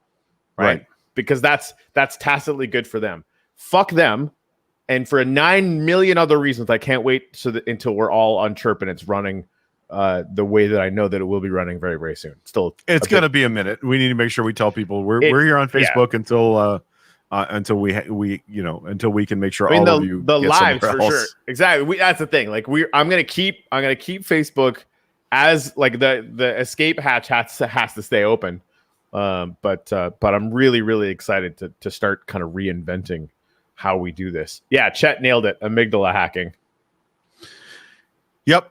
Right. Because that's tacitly good for them. Fuck them. And for 9 million other reasons, I can't wait until we're all on Chirp and it's running the way that I know that it will be running very, very soon. It's going to be a minute. We need to make sure we tell people we're here on Facebook until we can make sure all of you the get lives somewhere for else. sure. Exactly. That's the thing. Like I'm gonna keep Facebook as like the escape hatch has to stay open. But I'm really, really excited to start kind of reinventing how we do this. Yeah, Chet nailed it. Amygdala hacking. Yep.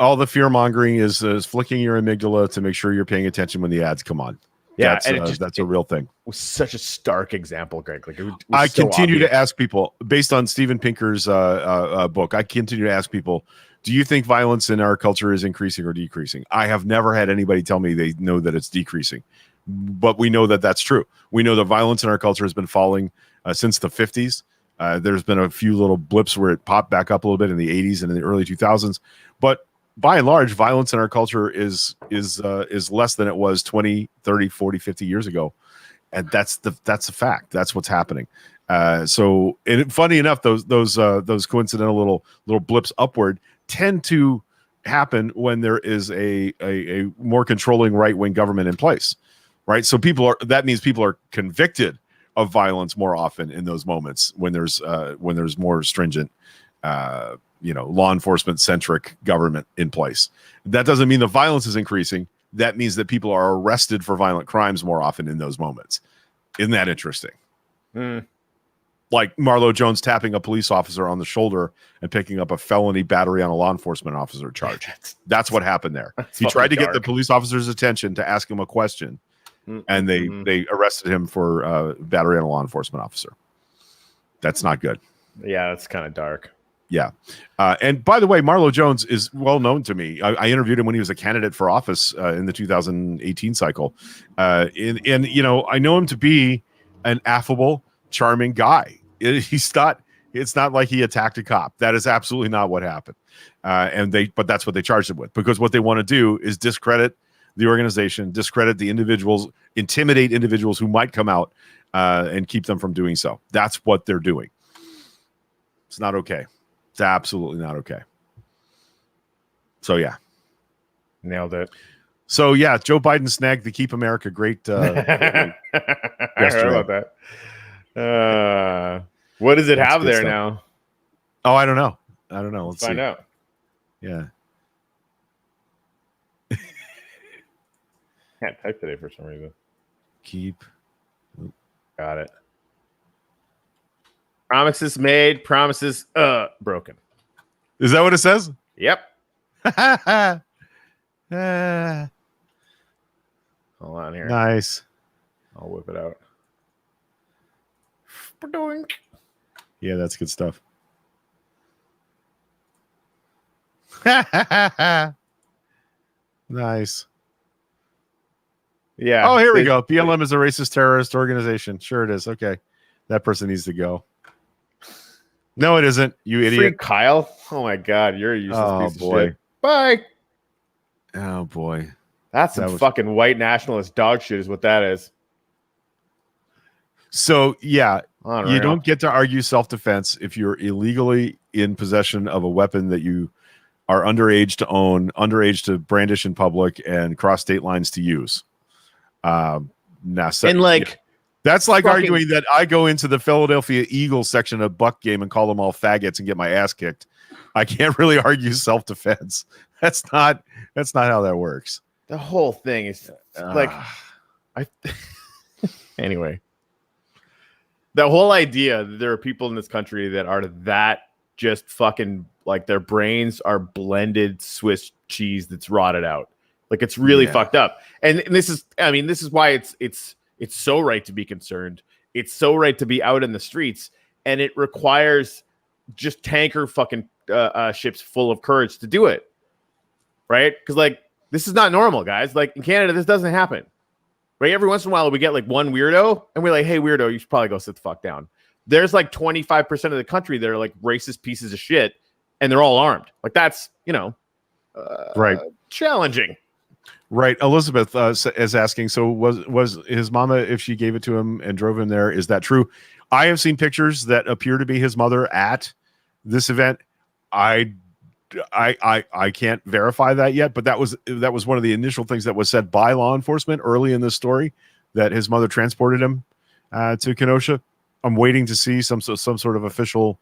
All the fear mongering is flicking your amygdala to make sure you're paying attention when the ads come on. Yeah, that's a real thing. It was such a stark example, Greg. Like I continue to ask people based on Steven Pinker's book. I continue to ask people, Do you think violence in our culture is increasing or decreasing? I have never had anybody tell me they know that it's decreasing, but we know that that's true. We know that violence in our culture has been falling since the 50s. There's been a few little blips where it popped back up a little bit in the 80s and in the early 2000s, but by and large, violence in our culture is less than it was 20, 30, 40, 50 years ago. And that's a fact. That's what's happening. So, and funny enough, those coincidental little blips upward tend to happen when there is a more controlling right-wing government in place, right? So that means people are convicted of violence more often in those moments when there's more stringent, law enforcement centric government in place. That doesn't mean the violence is increasing. That means that people are arrested for violent crimes more often in those moments. Isn't that interesting? Like Marlo Jones tapping a police officer on the shoulder and picking up a felony battery on a law enforcement officer charge. That's what happened there. He tried to get the police officer's attention to ask him a question, and they arrested him for battery on a law enforcement officer. That's not good. Yeah, that's kind of dark. Yeah. And by the way, Marlo Jones is well known to me. I interviewed him when he was a candidate for office in the 2018 cycle. And I know him to be an affable, charming guy. It's not like he attacked a cop. That is absolutely not what happened. But that's what they charged him with, because what they want to do is discredit the organization, discredit the individuals, intimidate individuals who might come out and keep them from doing so. That's what they're doing. It's not okay. It's absolutely not okay. So yeah, nailed it. So yeah, Joe Biden snagged the Keep America Great. I heard about that. What does it have there now? Oh, I don't know. Let's find see. out. Yeah. Can't type today for some reason. Got it. Promises made, promises broken. Is that what it says? Yep. Hold on here. Nice. I'll whip it out. Yeah, that's good stuff. Nice. Yeah. Oh, here we go. BLM is a racist terrorist organization. Sure it is. Okay. That person needs to go. No, it isn't. You idiot. Free Kyle. Oh my God. You're a useless piece of shit. Bye. Oh boy. That's some fucking white nationalist dog shit is what that is. So yeah, Unreal. You don't get to argue self-defense if you're illegally in possession of a weapon that you are underage to own, underage to brandish in public, and cross state lines to use. That's like arguing that I go into the Philadelphia Eagles section of Buck game and call them all faggots and get my ass kicked. I can't really argue self-defense. That's not how that works. The whole thing is like, anyway, the whole idea that there are people in this country that are that just fucking like their brains are blended Swiss cheese that's rotted out. Like it's really fucked up. And this is why it's so right to be concerned. It's so right to be out in the streets, and it requires just tanker fucking ships full of courage to do it. Right? Because like this is not normal, guys. Like in Canada, this doesn't happen. Right? Every once in a while, we get like one weirdo, and we're like, "Hey, weirdo, you should probably go sit the fuck down." There's like 25% of the country that are like racist pieces of shit, and they're all armed. Like that's right, challenging. Right. Elizabeth is asking, so was his mama, if she gave it to him and drove him there, is that true? I have seen pictures that appear to be his mother at this event. I can't verify that yet, but that was one of the initial things that was said by law enforcement early in this story, that his mother transported him to Kenosha. I'm waiting to see some sort of official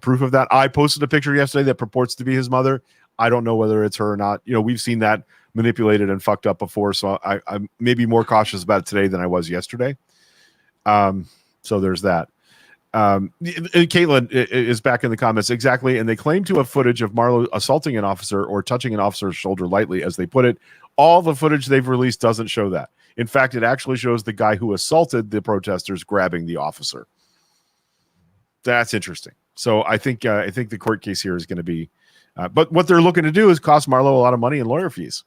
proof of that. I posted a picture yesterday that purports to be his mother. I don't know whether it's her or not. We've seen that manipulated and fucked up before, so I'm maybe more cautious about it today than I was yesterday. So there's that. And Caitlin is back in the comments. Exactly. And they claim to have footage of Marlo assaulting an officer or touching an officer's shoulder lightly, as they put it. All the footage they've released doesn't show that. In fact, it actually shows the guy who assaulted the protesters grabbing the officer. That's interesting. So I think the court case here is going to be But what they're looking to do is cost Marlo a lot of money in lawyer fees.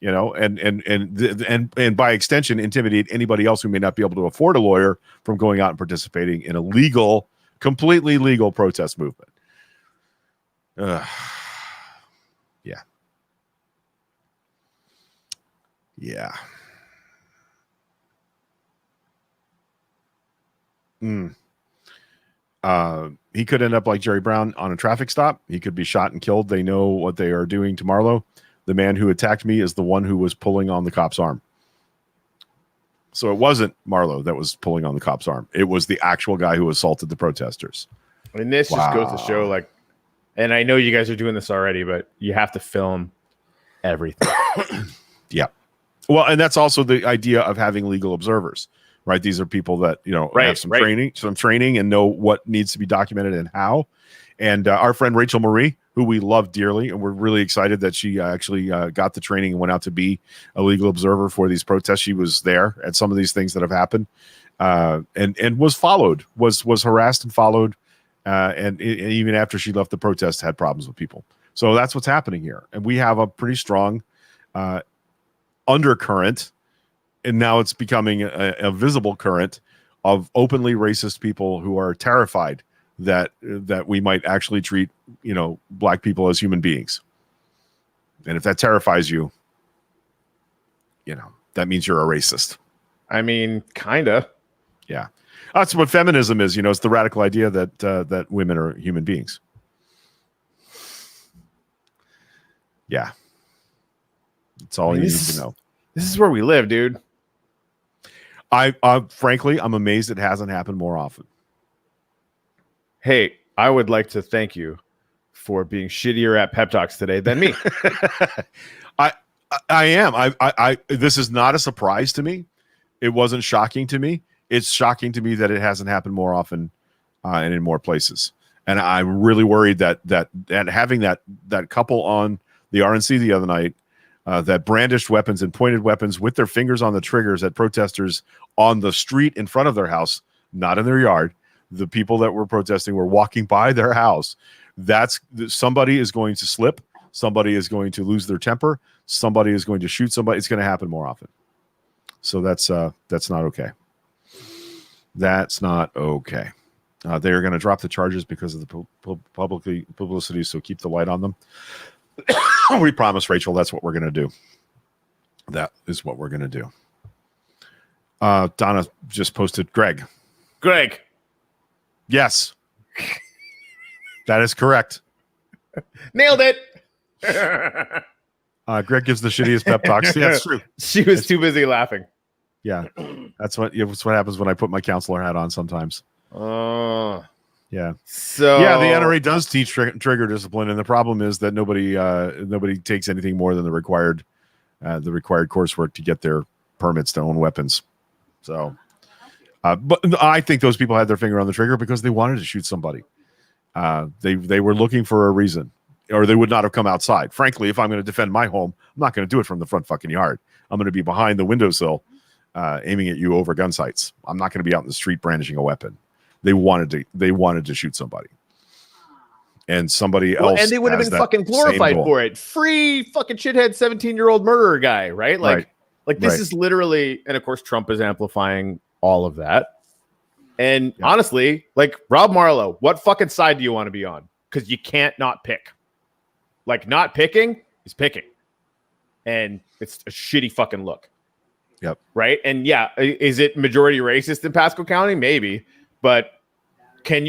And by extension, intimidate anybody else who may not be able to afford a lawyer from going out and participating in a completely legal protest movement. Yeah. Yeah. He could end up like Jerry Brown on a traffic stop. He could be shot and killed. They know what they are doing to Marlo. The man who attacked me is the one who was pulling on the cop's arm. So it wasn't Marlo that was pulling on the cop's arm. It was the actual guy who assaulted the protesters. And this just goes to show, like, and I know you guys are doing this already, but you have to film everything. Yeah. Well, and that's also the idea of having legal observers, right? These are people that, have some training and know what needs to be documented and how. And our friend Rachel Marie, who we love dearly, and we're really excited that she actually got the training and went out to be a legal observer for these protests. She was there at some of these things that have happened, and was followed, was harassed and followed, and even after she left the protest, had problems with people. So that's what's happening here, and we have a pretty strong undercurrent, and now it's becoming a visible current of openly racist people who are terrified that we might actually treat black people as human beings. And if that terrifies you, that means you're a racist. I mean, kinda. Yeah, that's what feminism is. It's the radical idea that women are human beings. Yeah, that's all you need to know. This is where we live, dude. Frankly, I'm amazed it hasn't happened more often. Hey, I would like to thank you for being shittier at pep talks today than me. I am. I this is not a surprise to me. It wasn't shocking to me. It's shocking to me that it hasn't happened more often and in more places. And I'm really worried that having that couple on the RNC the other night that brandished weapons and pointed weapons with their fingers on the triggers at protesters on the street in front of their house, not in their yard. The people that were protesting were walking by their house. Somebody is going to slip. Somebody is going to lose their temper. Somebody is going to shoot somebody. It's going to happen more often. So that's not okay. That's not okay. They are going to drop the charges because of the publicity. So keep the light on them. We promise, Rachel, that's what we're going to do. That is what we're going to do. Donna just posted Greg. Yes. That is correct. Nailed it. Greg gives the shittiest pep talks. Yeah, that's true. She was too busy laughing. Yeah. That's what happens when I put my counselor hat on sometimes. Oh. Yeah. So yeah, the NRA does teach trigger discipline, and the problem is that nobody takes anything more than the required coursework to get their permits to own weapons. So but I think those people had their finger on the trigger because they wanted to shoot somebody. They were looking for a reason, or they would not have come outside. Frankly, if I'm going to defend my home, I'm not going to do it from the front fucking yard. I'm going to be behind the windowsill, aiming at you over gun sights. I'm not going to be out in the street brandishing a weapon. They wanted to shoot somebody, and somebody else, and they would have been fucking glorified for it. Free fucking shithead 17-year-old murderer guy, right? Like this is literally, and of course Trump is amplifying all of that. And honestly, like Rob Marlowe, what fucking side do you want to be on? Because you can't not pick. Like not picking is picking, and it's a shitty fucking look. Yep. Right. And yeah, is it majority racist in Pasco County? Maybe. But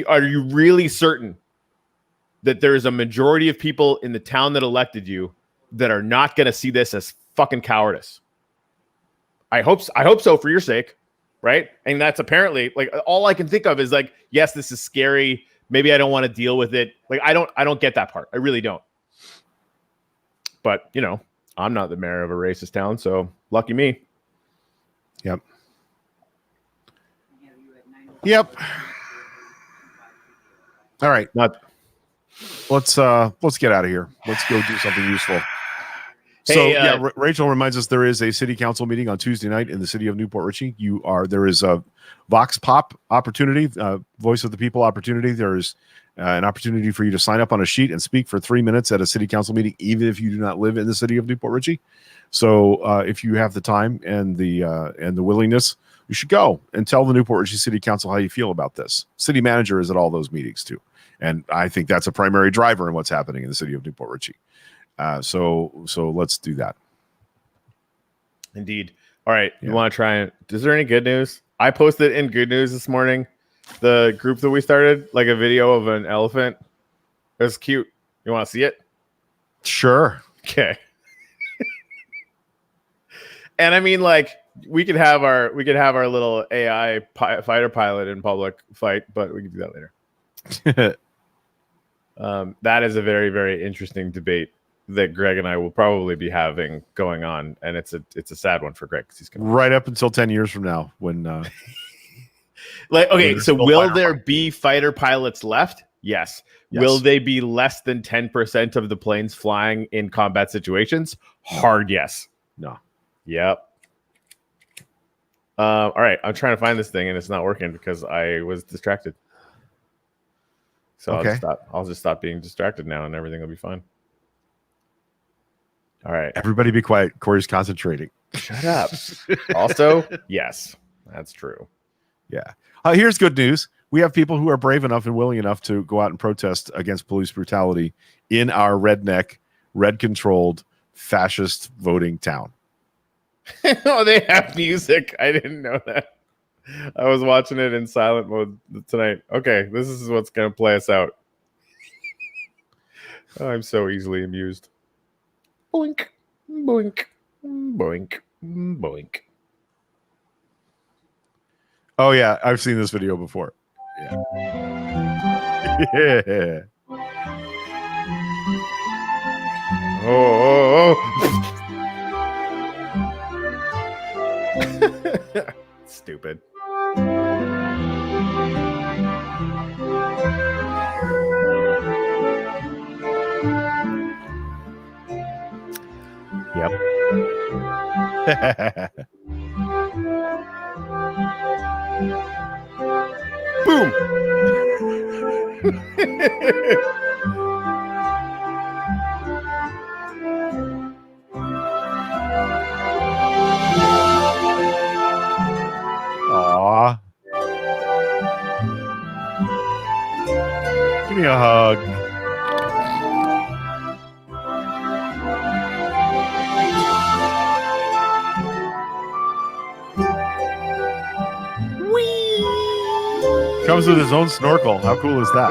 are you really certain that there is a majority of people in the town that elected you that are not going to see this as fucking cowardice? I hope so for your sake, right? And that's apparently like all I can think of is like, yes, this is scary. Maybe I don't want to deal with it. Like I don't get that part. I really don't. But I'm not the mayor of a racist town, so lucky me. Yep. Yep. All right. Let's get out of here. Let's go do something useful. Hey, Rachel reminds us there is a city council meeting on Tuesday night in the city of Newport Richey. There is a Vox Pop opportunity, Voice of the People opportunity. There is an opportunity for you to sign up on a sheet and speak for 3 minutes at a city council meeting, even if you do not live in the city of New Port Richey. So if you have the time and the willingness, you should go and tell the New Port Richey City Council how you feel about this. City manager is at all those meetings too. And I think that's a primary driver in what's happening in the city of New Port Richey. So let's do that. Indeed. All right. Yeah. You want to try and is there any good news? I posted in good news this morning, the group that we started, like a video of an elephant. It was cute. You want to see it? Sure. Okay. And I mean, like, we could have our little AI fighter pilot in public fight, but we can do that later. That is a very, very interesting debate that Greg and I will probably be having going on, and it's a sad one for Greg because he's gonna Right up until 10 years from now, when like, okay, there's so no will fighter there be fighter pilots left? Yes. Will they be less than 10% of the planes flying in combat situations? Hard yes. No. Yep. All right, I'm trying to find this thing and it's not working because I was distracted. So Okay. I'll just stop being distracted now and everything will be fine. All right. Everybody be quiet. Corey's concentrating. Shut up. Also, yes, that's true. Yeah. Here's good news. We have people who are brave enough and willing enough to go out and protest against police brutality in our redneck, red-controlled, fascist voting town. Oh, they have music. I didn't know that. I was watching it in silent mode tonight. Okay, this is what's going to play us out. Oh, I'm so easily amused. Boink, boink, boink, boink. Oh, yeah. I've seen this video before. Yeah. Yeah. Oh. Stupid. Yep. Boom. Aw. Give me a hug. Comes with his own snorkel. How cool is that?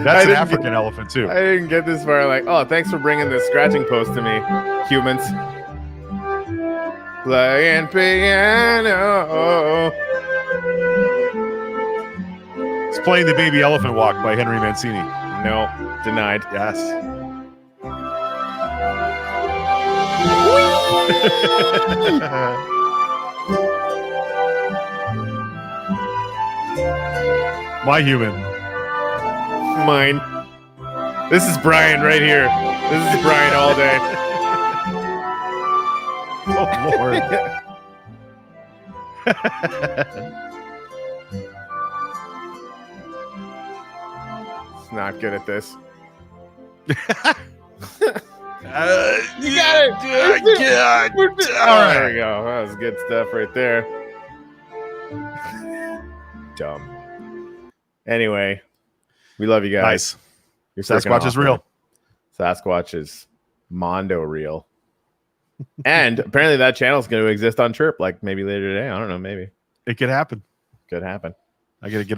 That's an African elephant too. I didn't get this far. Like, oh, thanks for bringing this scratching post to me, humans. Playing piano. It's playing the Baby Elephant Walk by Henry Mancini. No, denied. Yes. My human. Mine. This is Brian right here. This is Brian all day. Oh, Lord. It's not good at this. You got it. There we go. That was good stuff right there. Dumb. Anyway, we love you guys. Nice. You're freaking Sasquatch is awesome. real. Sasquatch is Mondo real. And apparently that channel is going to exist on Chirp like maybe later today. I don't know. Maybe. It could happen. Could happen. I gotta get